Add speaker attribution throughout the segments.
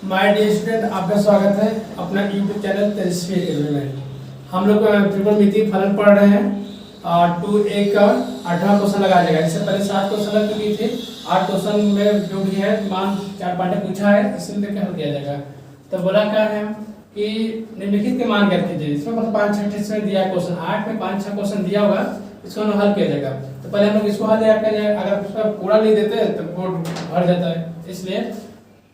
Speaker 1: My dear student, आपका स्वागत है अपना यूट्यूब चैनल तेजस्वी एकेडमी में। हम लोग त्रिकोणमिति फलन पढ़ रहे हैं और 2A का 8वां क्वेश्चन लगाया जाएगा। इससे पहले 7 क्वेश्चन लग चुकी थी। 8 क्वेश्चन में जो भी है मान 4 पार्ट पूछा है, इससे लेकर हल किया जाएगा। तो बोला क्या है कि निम्नलिखित के मान ज्ञात कीजिए। इसमें मतलब 5-6 इसमें दिया क्वेश्चन, 8 में 5-6 क्वेश्चन दिया होगा, इसको हम हल किया जाएगा। तो पहले हम लोग इसको हल किया जाए, अगर उसका पूरा नहीं देते तो बोर्ड भर जाता है, इसलिए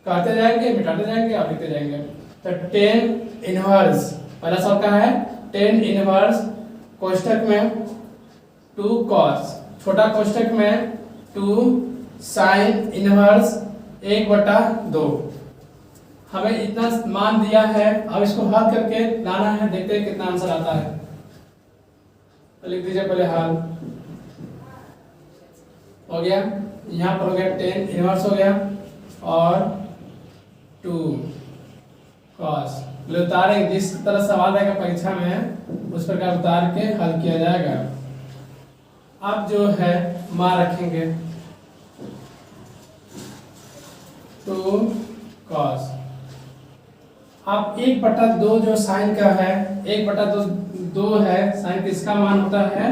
Speaker 1: काटते जाएंगे, मिटाते जाएंगे और लिखते जाएंगे। तो 10 इनवर्स पहला सवाल क्या है, 10 इनवर्स कोष्ठक में 2 cos, छोटा कोष्ठक में 2 sin इनवर्स 1/2। हमें इतना मान दिया है, अब इसको हल करके लाना है, देखते हैं कितना आंसर आता है। लिख दीजिए पहले हल। हो गया, यहाँ पर हो गया 10 इनवर्स हो गया और 2 cos। उतारेंगे, जिस तरह सवाल रहेगा परीक्षा में उस प्रकार उतार के हल किया जाएगा। अब जो है मान रखेंगे 2 cos। अब 1/2 जो साइन का है, 1/2 है साइन, किसका मान होता है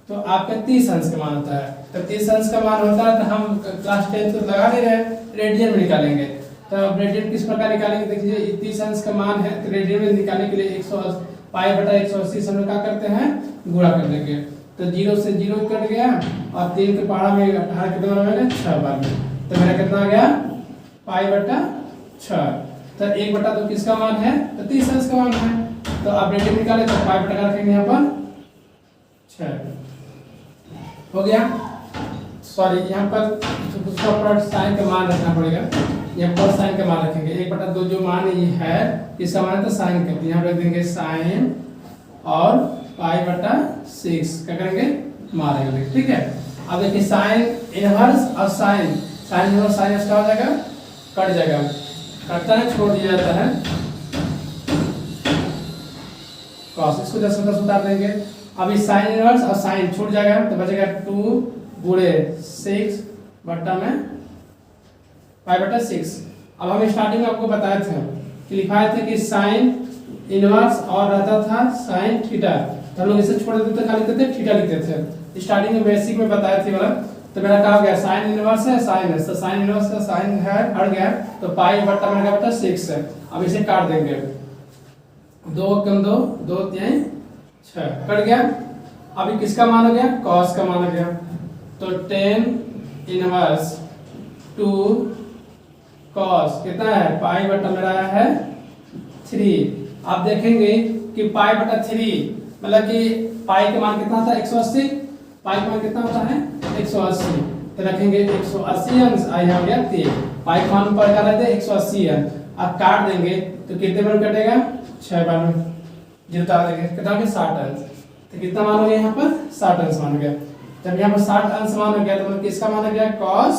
Speaker 1: तो आपका 30 अंश का मान होता है। तो 30 अंश का मान होता है तो हम क्लास 10 तो लगा नहीं रहे, रेडियन में निकालेंगे। तो अब रेडियन किस प्रकार निकालेंगे, देखिए 30 अंश का मान है तो रेडियन में निकालने के लिए 180 से हम लोग क्या करते हैं, गुणा कर देंगे। तो 0 से 0 कट गया और 3 के पहाड़ा में 18 कितना बनेगा 6 बार में, तो मेरा कितना आ गया π/6। तो 1/2 किसका मान है तो 30 अंश का मान है। तो अब रेडियन निकाले तो π/, रखेंगे यहाँ पर 6 हो गया। सॉरी, यहाँ पर दूसरा पार्ट साइन का मान रखना पड़ेगा, यहाँ पर साइन का मान रखेंगे। 1/2 जो मान ये है इसका मान है तो साइन करते हैं, यहाँ रख देंगे साइन और π/6 क्या करेंगे, मारेंगे। ठीक है, अब देखिए साइन इनवर्स और साइन इनवर्स साइन एक्स्ट्रा हो जाएगा, कट जाएगा, कटता है छोड़ दिया जाता है cos। इसको 10 उतार देंगे। अभी साइन इनवर्स और साइन छूट जाएगा तो बचेगा 2 गुणे 6 बट्टा में π/6। अब हम स्टार्टिंग में आपको बताए थे कि लिखाए थे कि साइन इनवर्स और रहता था साइन थीटा, तो हम लोग इसे छोड़ देते थे, खाली लिखते थे थीटा लिखते थे। स्टार्टिंग में बेसिक में बताए थे वाला। तो मेरा क्या हो गया, साइन इनवर्स है साइन है, तो साइन इनवर्स का साइन है हट गया, तो π/6 है। अब इसे काट देंगे, 2 कम 2 2 3 6 कट गया। अभी किसका मान हो गया, cos का मान हो गया। तो 10 इनवर्स 2 cos कितना है, π/, मेरा है 3। आप देखेंगे कि π/3 मतलब कि पाई का मान कितना था 180, पाई का मान कितना होता है 180। तो रखेंगे 180 अंश, आई हो गया 3, पाई का मान पर कर रहे थे 180 अंश। अब काट देंगे तो कितने बार कटेगा, 6 बार में, जो उतार देंगे कितना हो गया 60 अंश। तो कितना मान हो गया यहाँ पर 60 अंश मान हो गया। जब यहाँ पर 60 अंश मान हो गया तो मतलब किसका मान हो गया, cos,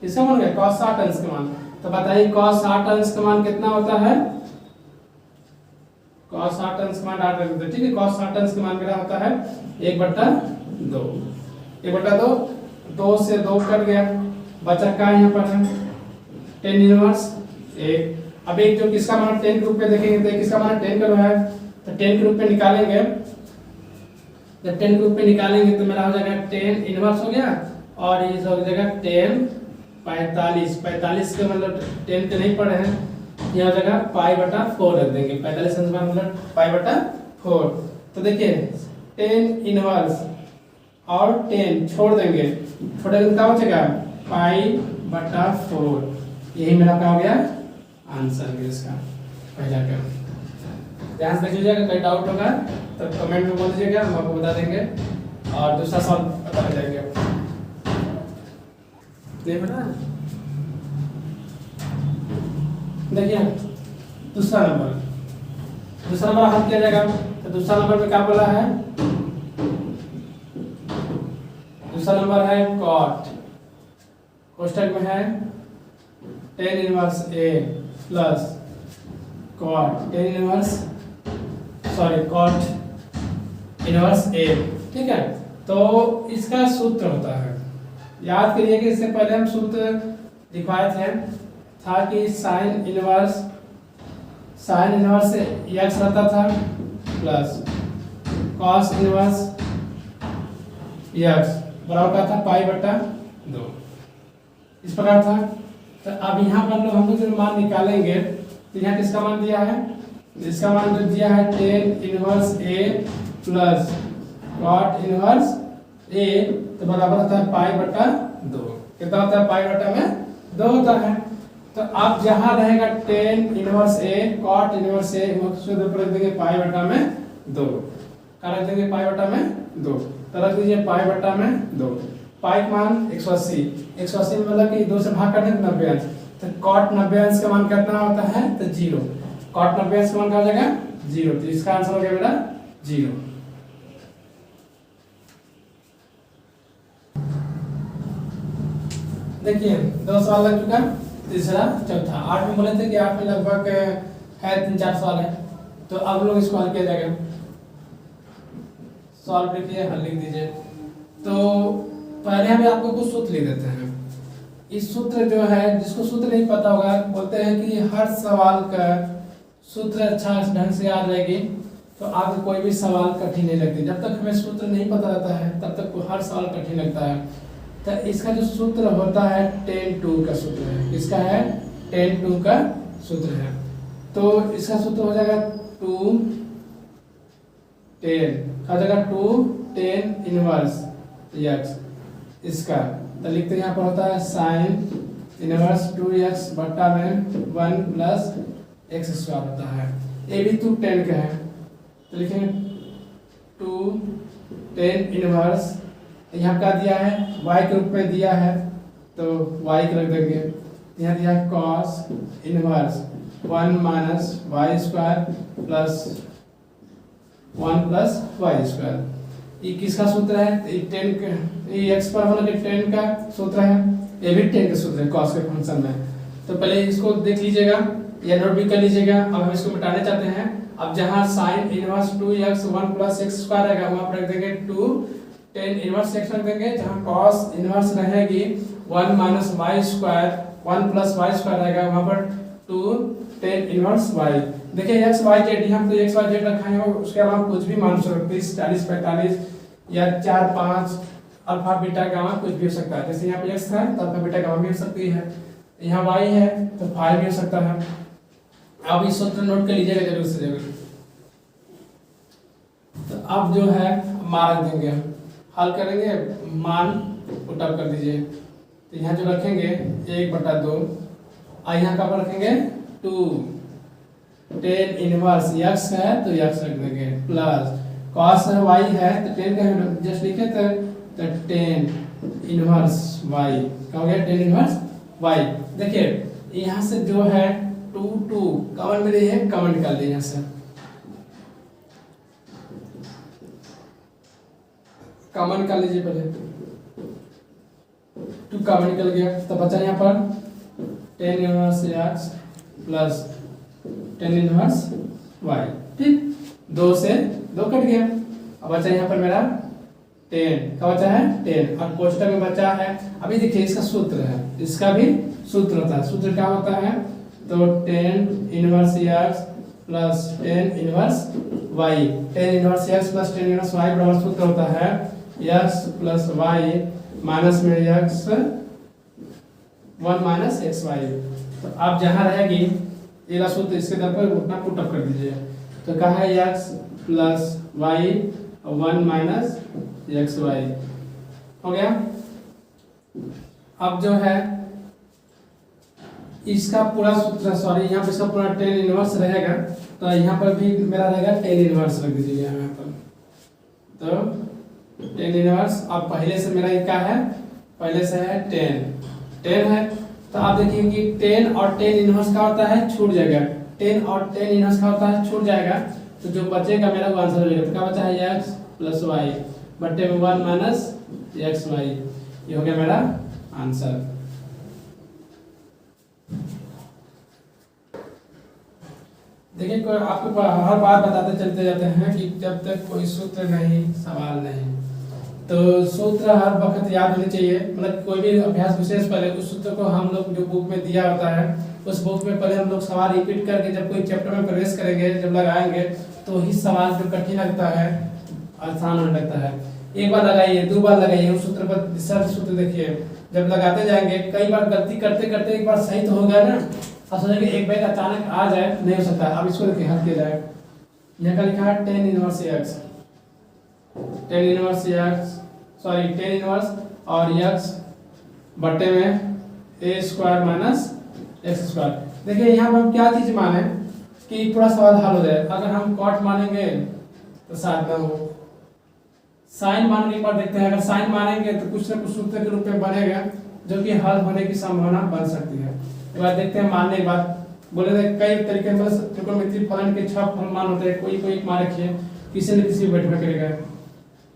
Speaker 1: किसका मान हो गया cos 60 अंश का मान। तो बताइए cos 60 अंश का मान कितना होता है, cos 60 अंश का मान डाल देते हैं। ठीक है, cos 60 अंश का मान मेरा होता है 1/2। 1/2, 2 से 2 कट गया, बचा क्या यहाँ पर है 10 इनवर्स 1। अब एक जो किसका मान 10 के रूप में देखेंगे तो किसका मान 10 का है, तो 10 के रूप में निकालेंगे। जब 10 के रूप में निकालेंगे तो मेरा हो जाएगा 10 इनवर्स हो गया और ये हो जाएगा 10 45 का मतलब 10 पे नहीं पढ़े हैं, यहाँ जगह π/4 रख देंगे। 45 अंश मतलब π/4। तो देखिए 10 इनवर्स और 10 छोड़ देंगे, छोड़ेंगे क्या बचेगा π/4। यही मेरा क्या हो गया आंसर है इसका पहला का। ध्यान से देखिएगा, कोई डाउट होगा तो कमेंट में बोल दीजिएगा, हम आपको बता देंगे और दूसरा सवाल बता देंगे। नहीं पता, देखिए दूसरा नंबर हल किया जाएगा। तो दूसरा नंबर में क्या बोला है, दूसरा नंबर है cot, कोष्ठक में है 10 inverse a plus cot inverse a। ठीक है, तो इसका सूत्र होता है, याद करिए कि इससे पहले हम सूत्र दिखवाए थे था कि साइन इनवर्स से एक्स रहता था प्लस कॉस इनवर्स एक्स बराबर का था पाई बटा 2, इस प्रकार था। तो अब यहाँ पर हम लोग जो मान निकालेंगे तो यहाँ किसका मान दिया है, इसका मान जो दिया है टेन इनवर्स ए प्लस कॉट इनवर्स ए, तो बराबर होता है पाई बटा 2। कितना होता है, पाई बटा में 2 होता है। तो अब जहां रहेगा टेन इनवर्स ए कॉट इनवर्स ए, वो शुद्ध रख देंगे पाई बटा में 2, क्या रख देंगे पाई बटा में 2, तो रख दीजिए पाई बटा में 2। पाई का मान 180 में मतलब कि 2 से भाग करने 90 अंश, तो कॉट 90 अंश का मान कितना होता है, तो 0। कॉट 90 अंश का मान क्या हो जाएगा 0, तो इसका आंसर हो गया मेरा 0। देखिए 2 सवाल लग चुका, तीसरा चौथा। 8 में बोले थे कि 8 में लगभग है 3-4 सवाल है, तो अब लोग इसको हल किया जाएगा। सॉल्व लिखिए, हल लिख दीजिए। तो पहले हम आपको कुछ सूत्र लिख देते हैं। इस सूत्र जो है, जिसको सूत्र नहीं पता होगा, बोलते हैं कि हर सवाल का सूत्र अच्छा ढंग से याद रहेगी तो आपको कोई भी सवाल कठिन नहीं लगती। जब तक हमें सूत्र नहीं पता रहता है तब तक हर सवाल कठिन लगता है। तो इसका जो सूत्र होता है 10-2 का सूत्र है। इसका है 10-2 का सूत्र है। तो इसका सूत्र हो जाएगा 2-10 का जगह 2-10 इनवर्स एक्स। इसका तो लिखते हैं यहाँ पर होता है साइन इनवर्स 2x बट्टा में 1 प्लस एक्स स्क्वायर होता है। ये भी 2-10 का है, तो लिखेंगे 2-10 इनवर्स, यहाँ का दिया है y के रूप में दिया है तो y के रख देंगे। यहाँ दिया है cos inverse 1 minus y square plus 1 plus y square. ये किसका सूत्र है, ये 10 का, ये x पर होने के 10 का सूत्र है, ये भी 10 का सूत्र है cos के फंक्शन में। तो पहले इसको देख लीजिएगा या नोट भी कर लीजिएगा। अब हम इसको मिटाने चाहते हैं। अब जहाँ sine inverse 2x 1 plus x square रहेगा वहाँ पर रख देंगे 2-10 इनवर्स एक्स रख देंगे। जहाँ cos इनवर्स रहेगी 1 minus y square 1 plus y square रहेगा, वहाँ पर 2-10 इनवर्स y। देखिए x y z, हम तो x y z रखा है, उसके अलावा कुछ भी मान सकते 30 40 45 या 4 5 अल्फा बीटा गामा कुछ भी हो सकता है। जैसे यहाँ पे x था तो अल्फा बीटा गामा भी हो सकती है, यहाँ y है तो फाई भी हो सकता है। अब इस सूत्र नोट कर लीजिएगा जरूर से जरूर। तो अब जो है मान रख देंगे, हल करेंगे, मान पुट अप कर दीजिए। तो यहाँ जो रखेंगे 1/2 और यहाँ का रखेंगे 2-10 इनवर्स x है तो x रख देंगे प्लस cos y है तो 10 का जस्ट लिखे थे तो 10 इनवर्स y क्या हो गया 10 इनवर्स y। देखिए यहाँ से जो है 2 कॉमन में रही है, कॉमन निकाल दिए यहाँ से, कॉमन निकाल लीजिए पहले। 2 कॉमन निकल गया तो बचा यहाँ पर 10 inverse x plus 10 inverse y। ठीक, 2 से 2 कट गया। अब बचा यहाँ पर मेरा 10 का बचा है 10 और कोष्टक में बचा है। अभी देखिए इसका सूत्र है, इसका भी सूत्र होता है। सूत्र क्या होता है, तो 10 inverse x plus 10 inverse y। 10 inverse x plus 10 inverse y बराबर सूत्र होता है x प्लस y माइनस में x 1 माइनस xy। तो आप जहाँ रहेगी ये सूत्र, इसके दर पर उतना पुट अप कर दीजिए। तो कहा है x plus y 1 minus xy हो गया। अब जो है इसका पूरा सूत्र, सॉरी यहाँ पे इसका पूरा 10 इनवर्स रहेगा तो यहाँ पर भी मेरा रहेगा 10 इनवर्स रख दीजिए यहाँ पर। तो 10 इनवर्स अब पहले से मेरा क्या है, पहले से है 10 है। तो आप देखिए कि 10 और 10 इनवर्स का होता है छूट जाएगा, 10 और 10 इनवर्स का होता है छूट जाएगा। तो जो बचेगा मेरा वो आंसर हो जाएगा। तो क्या बचा है x प्लस y बट्टे में 1 माइनस xy, ये हो गया मेरा आंसर। देखिए आपको हर बार बताते चलते जाते हैं कि जब तक कोई सूत्र नहीं सवाल नहीं। तो सूत्र हर वक्त याद होने चाहिए, मतलब कोई भी अभ्यास विशेष पहले उस सूत्र को हम लोग जो बुक में दिया होता है उस बुक में पहले हम लोग सवाल रिपीट करके जब कोई चैप्टर में प्रवेश करेंगे, जब लगाएंगे तो ही सवाल जो कठिन लगता है आसान होने लगता है। एक बार लगाइए, दो बार लगाइए, उस सूत्र पर दूसरा सूत्र देखिए, जब लगाते जाएंगे कई बार गलती करते करते एक बार सही तो हो गया ना, अब सोचेंगे एक बैग अचानक आ जाए, नहीं हो सकता। अब इसको देखिए हल किया जाए, यहाँ का लिखा है tan inverse x, tan inverse x sorry tan inverse और x बट्टे में a square minus x square. देखिए यहाँ पर हम क्या चीज माने कि पूरा सवाल हल हो जाए। अगर हम कॉट मानेंगे तो साथ में हो, साइन मानने के बाद देखते हैं, अगर साइन मानेंगे तो कुछ ना कुछ सूत्र के रूप में बनेगा जो कि हल होने की संभावना बन सकती है। एक बार देखते हैं मानने के बाद, बोले थे कई तरीके से त्रिकोणमितीय फलन के 6 फलमान होते हैं, कोई कोई मान रखिए किसी न किसी वेट में करेगा।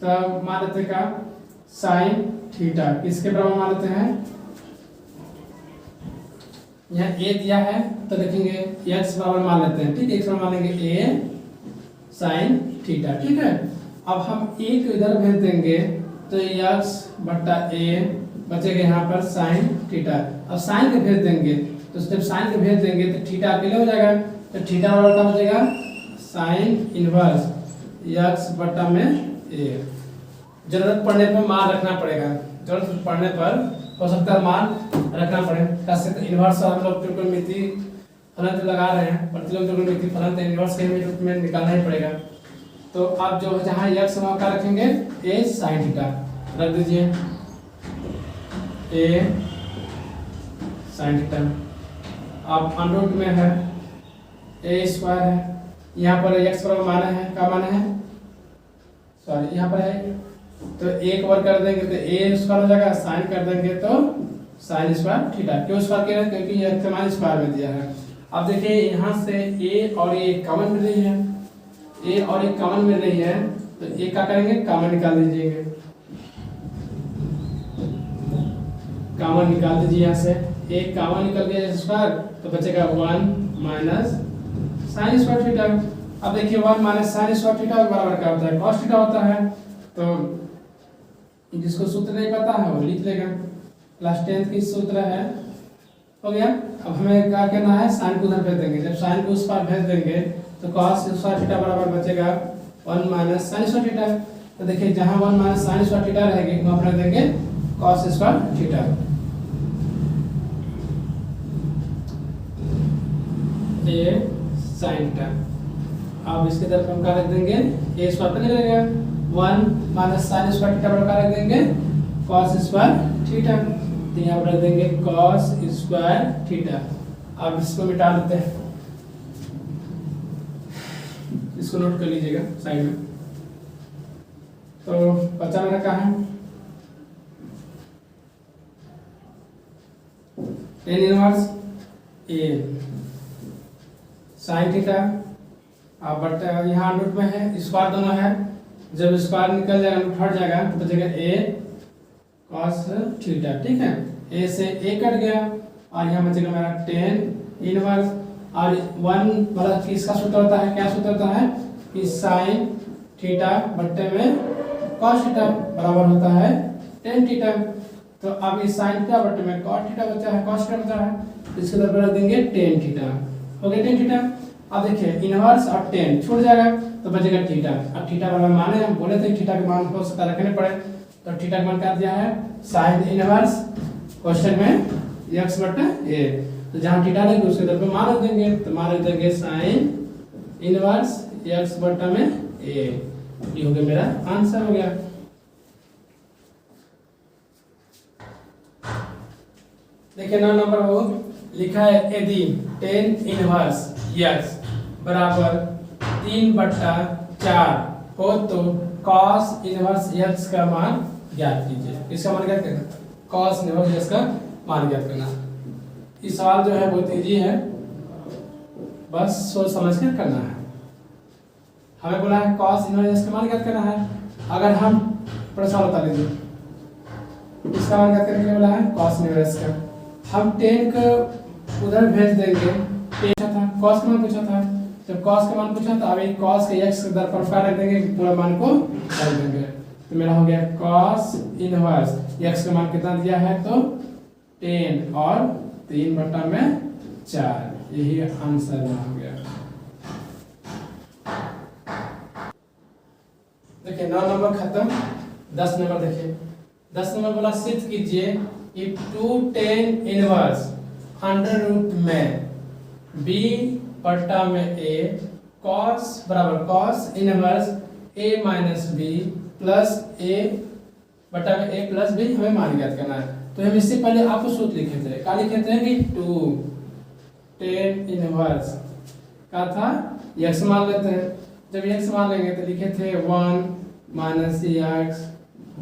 Speaker 1: तो मान लेते का साइन थीटा किसके बराबर मान लेते हैं, यहाँ a दिया है तो देखेंगे x बराबर मान लेते हैं, ठीक है, x बराबर मानेंगे a साइन थीटा, ठीक है। अब हम a को इधर भेज देंगे तो x बट्टा a बचेगा यहाँ पर साइन थीटा। अब साइन को भेज देंगे तो जब साइन को भेज देंगे तो थीटा अकेले हो जाएगा, तो थीटा बराबर क्या बचेगा साइन इनवर्स x बट्टा में a। जरूरत पड़ने पर मान रखना पड़ेगा, जरूरत पड़ने पर हो सकता है मान रखना पड़े। कैसे, तो इनवर्स हम लोग त्रिकोणमितीय फलन तो लगा रहे हैं, प्रतिलोम त्रिकोणमितीय फलन तो इनवर्स के रूप में निकालना ही पड़ेगा। तो अब जो जहाँ x वहाँ का रखेंगे a sin थीटा रख दीजिए, a sin थीटा। अब अंडररूट में है a स्क्वायर है, यहाँ पर x बराबर माना है, क्या माना है सॉरी यहाँ पर है, तो एक वर्ग कर देंगे तो a स्क्वायर हो जाएगा, साइन कर देंगे तो साइन स्क्वायर थीटा। क्यों स्क्वायर किया है, क्योंकि ये समान स्क्वायर में दिया है। अब देखिए यहाँ से a और a कॉमन मिल रही है, a और a कॉमन मिल रही है तो a क्या करेंगे कॉमन निकाल दीजिएगा, कॉमन निकाल दीजिए। यहाँ से a कॉमन निकल गया स्क्वायर तो बचेगा 1 माइनस साइन स्क्वायर थीटा। अब देखिए 1 माइनस साइन स्क्वायर थीटा बराबर क्या होता है कॉस थीटा होता है। तो जिसको सूत्र नहीं पता है वो लिख लेगा, क्लास 10th की सूत्र है, हो गया। अब हमें क्या करना है, साइन को उधर भेज देंगे, जब साइन को उस पार भेज देंगे तो cos स्क्वायर थीटा बराबर बचेगा 1 माइनस साइन स्क्वायर थीटा। तो देखिए जहां 1 माइनस साइन स्क्वायर थीटा रहेगी वहां पर रख देंगे cos स्क्वायर थीटा, ये साइन थीटा। अब इसके तरफ हम क्या रख देंगे a स्क्वायर पर नहीं रहेगा, 1 माइनस साइन स्क्वायर थीटा बराबर रख देंगे cos स्क्वायर थीटा, तो यहाँ पर रख देंगे cos स्क्वायर थीटा। अब इसको मिटा देते हैं, इसको नोट कर लीजिएगा साइड में। तो बचा मेरा कहाँ है tan inverse a sin theta, अब बट यहाँ रूट में है स्क्वायर दोनों है, जब स्क्वायर निकल जाएगा रूट हट जाएगा तो बचेगा a cos थीटा, ठीक है। a से a कट गया और यहाँ बचेगा मेरा tan इनवर्स और 1 मतलब किसका सूत्र होता है, क्या सूत्र होता है कि साइन थीटा बट्टे में cos थीटा बराबर होता है tan थीटा। तो अब इस साइन थीटा बट्टे में cos थीटा बचा है, cos थीटा बचा है, तो इसके तरफ रख देंगे tan थीटा, हो गया tan थीटा। अब देखिए इनवर्स और tan छूट जाएगा तो बचेगा थीटा। अब थीटा बराबर माने हम बोले थे थीटा के मान हो सकता रखने पड़े, तो थीटा का मान क्या दिया है साइन इनवर्स क्वेश्चन में x बटा a, तो जहां थीटा लेंगे उसके तरफ मान रख देंगे, तो मान रख देंगे साइन इनवर्स x बटा में a। ये हो गया मेरा आंसर हो गया। देखिए 9 नंबर हो लिखा है यदि tan इनवर्स x बराबर 3/4 हो तो cos इनवर्स x का मान ज्ञात कीजिए। इसका मान ज्ञात करना, cos इनवर्स x का मान ज्ञात करना। ये सवाल जो है बहुत इजी है, बस सोच समझ कर करना है। हमें बोला है cos इनवर्स x का मान ज्ञात करना है। अगर हम प्रश्न बता लीजिए, इसका मान ज्ञात करने के लिए बोला है cos इनवर्स का, हम tan को उधर भेज देंगे, पूछा था cos का मान पूछा था, जब cos का मान पूछा तो अभी cos के x के दर पर क्या रख देंगे, पूरा मान को रख देंगे। तो मेरा हो गया cos इनवर्स x का मान कितना दिया है तो 10 और 3/4, यही आंसर हो गया। देखिए 9 नंबर खत्म। 10 नंबर देखिए, 10 नंबर बोला सिद्ध कीजिए कि 2tan इनवर्स अंडर रूट में b बटा में a cos बराबर cos inverse a minus b plus a बटा में a प्लस b हमें मान ज्ञात करना है। तो हम इससे पहले आपको सूत्र लिखे थे, क्या लिखे थे कि 2tan इनवर्स का था x मान लेते हैं। जब x मान लेंगे तो लिखे थे 1 माइनस x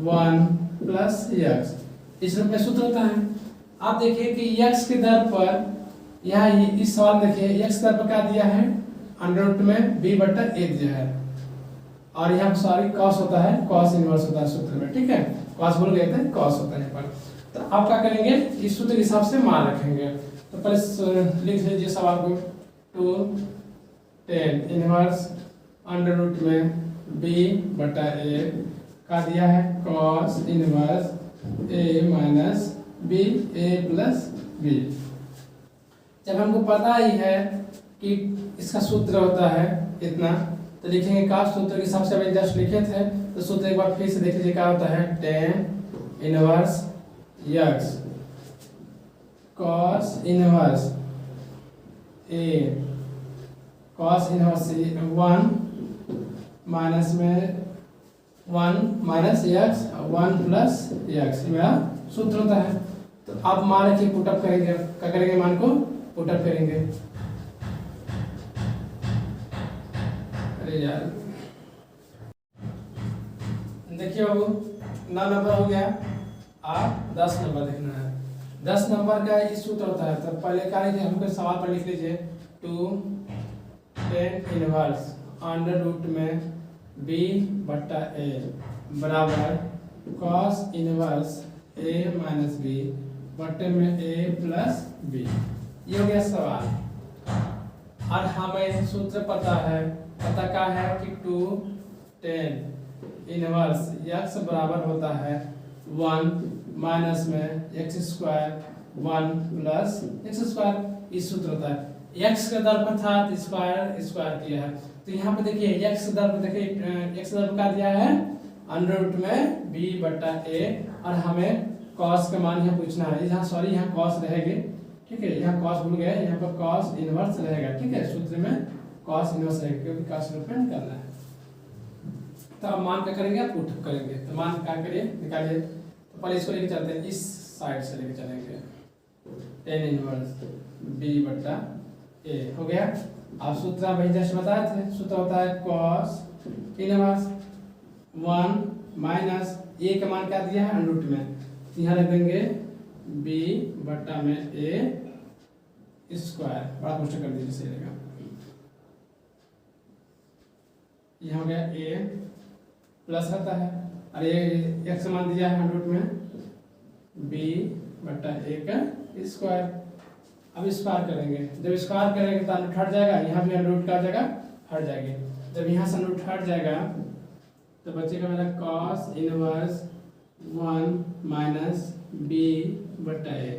Speaker 1: 1 प्लस x, इस रूप में सूत्र होता है। आप देखिए कि x के दर पर यहाँ इस सवाल में देखिए x दर पर क्या दिया है अंडर रूट में b बटा a दिया है, और यहाँ सॉरी cos होता है, cos इनवर्स होता है सूत्र में, ठीक है, cos भूल गए थे, cos होता है यहाँ पर। तो आप क्या करेंगे इस सूत्र के हिसाब से मान रखेंगे। तो पहले लिख लीजिए सवाल को 2tan इनवर्स अंडर रूट में b बटा a का दिया है cos inverse a minus b a plus b। जब हमको पता ही है कि इसका सूत्र होता है इतना, तो लिखेंगे का सूत्र के हिसाब से अभी जस्ट लिखे थे, तो सूत्र एक बार फिर से देख लीजिए क्या होता है tan inverse x cos inverse a cos inverse 1 minus में 1 माइनस x 1 प्लस x, मेरा सूत्र होता है। तो आप मान रखिए पुटअप करेंगे, क्या करेंगे मान को पुटअप करेंगे। अरे यार देखिए बाबू 9 नंबर हो गया, आप 10 नंबर देखना है। 10 नंबर का इस सूत्र होता है। तो पहले क्या लिखिए, हमको सवाल पर लिख लीजिए 2tan इनवर्स अंडर रूट में b बटा a बराबर cos inverse a minus b बटे में a प्लस b, ये हो गया सवाल। और हमें सूत्र पता है, पता क्या है कि 2tan इनवर्स x बराबर होता है 1 माइनस में x square 1 plus x square, इस सूत्र होता है। x का दर पर था तो स्क्वायर स्क्वायर किया है, तो यहाँ पे देखिए x दर पर देखिए x दर क्या दिया है अंडर रूट में b बटा a, और हमें cos का मान यहाँ पूछना है। यहाँ सॉरी यहाँ cos रहेगी, ठीक है, यहाँ cos भूल गए, यहाँ पर cos इनवर्स रहेगा, ठीक है, सूत्र में cos इनवर्स रहेगा क्योंकि cos रूप में निकालना है। तो अब मान क्या करेंगे, पुट करेंगे। तो मान क्या करिए निकालिए। तो पहले इसको लेके चलते हैं, इस साइड से लेके चलेंगे tan इनवर्स b बटा a हो गया। आप सूत्र वही जैसे बताए थे, सूत्र होता है cos इनवर्स 1 माइनस a का मान क्या दिया है अंडर रूट में, तो यहाँ रख देंगे b बटा में a स्क्वायर, बड़ा क्वेश्चन कर दीजिए सही रहेगा। यहाँ हो गया a प्लस रहता है, और ये x मान दिया है अंडर रूट में b बटा a का स्क्वायर। अब स्क्वायर करेंगे, जब स्क्वायर करेंगे तो अंडर हट जाएगा, यहाँ भी अंडर रूट का जगह हट जाएगी। जब यहाँ से अंडर रूट हट जाएगा तो बचेगा मेरा cos इनवर्स 1 माइनस b बटा a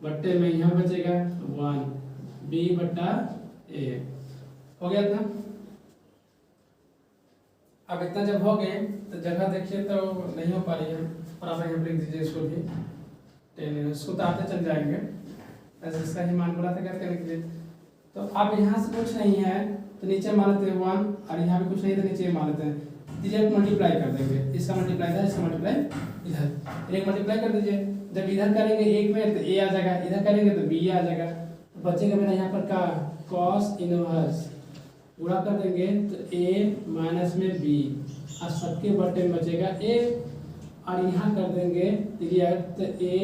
Speaker 1: बटे में यहाँ बचेगा 1 b बटा a, हो गया इतना। अब इतना जब हो गए तो जगह देखिए तो नहीं हो पा रही है, और आप यहाँ लिख दीजिए इसको भी tan, इसको तो आते चल जाएंगे, ऐसे इसका ही मान बोला था क्या करने के लिए। तो अब यहाँ से कुछ नहीं है तो नीचे मान लेते हैं 1, और यहाँ पे कुछ नहीं तो नीचे मान लेते हैं, इधर मल्टीप्लाई कर देंगे, इसका मल्टीप्लाई था, इसका मल्टीप्लाई इधर, एक मल्टीप्लाई कर दीजिए। जब इधर करेंगे एक में तो a आ जाएगा, इधर करेंगे तो b आ जाएगा, तो बचेगा मेरा यहाँ पर का cos इनवर्स, पूरा कर देंगे तो a माइनस में b, और सबके बटे में बचेगा a, और यहाँ कर देंगे तो a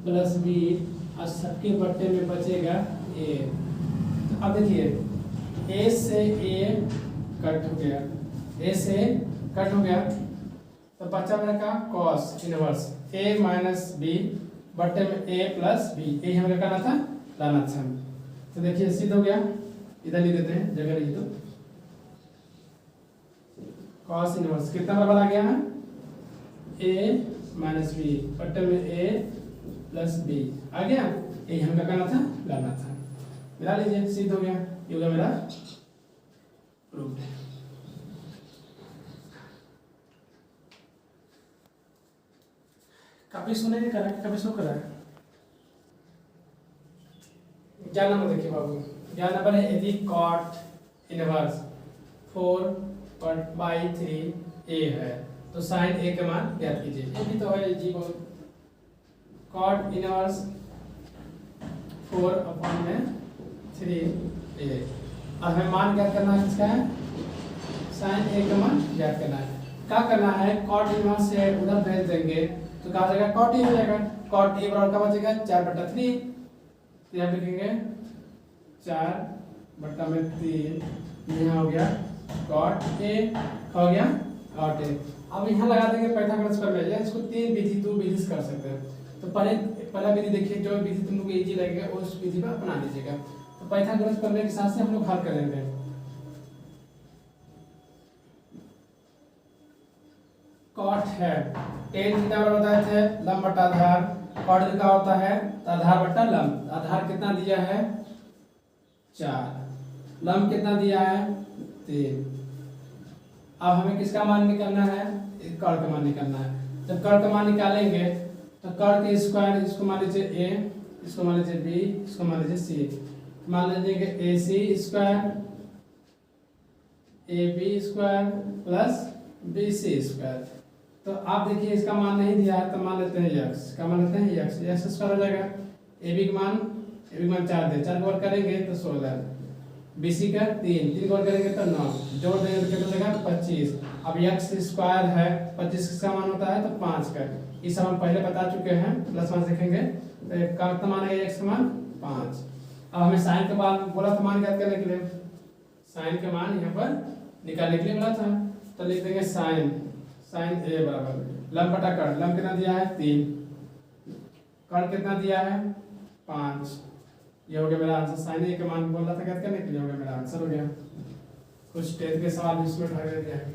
Speaker 1: प्लस b, और सबके बटे में बचेगा a। तो अब देखिए a से a कट हो गया, a से कट हो गया, तो बचा मेरा का cos inverse a minus b बटे में a प्लस b, यही हमें करना था, लाना था। तो देखिए सिद्ध हो गया, इधर लिख देते हैं, जगह लिख दो। cos इनवर्स कितना बराबर आ गया है ए माइनस बी बट्टे में ए प्लस बी आ गया। यही हमका करना था, लाना था। मिला लीजिए, सिद्ध हो गया। ये हो गया मेरा प्रूफ। काफी सुने नहीं करा, काफी शो करा है। क्या नंबर देखिए बाबू, क्या नंबर है, यदि कॉट इनवर्स 4/3 ए है तो साइन ए का मान ज्ञात कीजिए। ये भी तो है जी बहुत। कॉट इनवर्स 4/3 ए, अब हमें मान ज्ञात करना है, किसका है, साइन ए का मान ज्ञात करना है। क्या करना है, कॉट इनवर्स से उधर भेज देंगे तो कहा जाएगा कॉट ए हो जाएगा। कॉट ए बराबर का बचेगा 4/3, तो यहाँ लिखेंगे 4/3, यहाँ हो गया कॉट ए, हो गया कॉट ए। अब यहाँ लगा देंगे पाइथागोरस प्रमेय, या इसको 3 विधि 2 विधि से कर सकते हैं। तो पहला विधि देखिए, जो विधि तुम लोग को इजी लगेगा उस विधि पर अपना लीजिएगा। तो पाइथागोरस प्रमेय के हिसाब से हम लोग हल करेंगे। कॉट है tan थीटा बराबर बताए थे लंब बटा आधार। कॉट का होता है आधार बटा लंब। आधार कितना दिया है 4, लंब कितना दिया है 3। अब हमें किसका मान निकालना है, कर्ण का मान निकालना है। जब कर्ण का मान निकालेंगे तो कर्ण के स्क्वायर, इसको मान लीजिए a, इसको मान लीजिए b, इसको मान लीजिए c। मान लीजिए ac square ab square plus bc square. तो आप देखिए इसका मान नहीं दिया है तो मान लेते हैं x का मान लेते हैं x स्क्वायर हो जाएगा। ab का मान 4 दे, 4 गुणा करेंगे तो 16, bc का 3 गुणा करेंगे तो 9, जोड़ देंगे तो कितना देगा 25। अब x स्क्वायर है 25 किसका मान होता है तो 5 का। ये सब हम पहले बता चुके हैं, प्लस 5 लिखेंगे तो कितना मान है x का मान 5। अब हमें साइन का मान बोला था, मान ज्ञात करने के लिए साइन का मान यहाँ पर निकालने के लिए बोला था। तो लिख देंगे साइन ए बराबर लंब बटा कर्ण। लंब कितना दिया है 3, कर्ण कितना दिया है 5। ये हो गया मेरा आंसर। साइन ए का मान बोल रहा था ज्ञात करने के लिए, हो गया मेरा आंसर हो गया। कुछ टेंथ के सवाल इसमें उठा दिया है।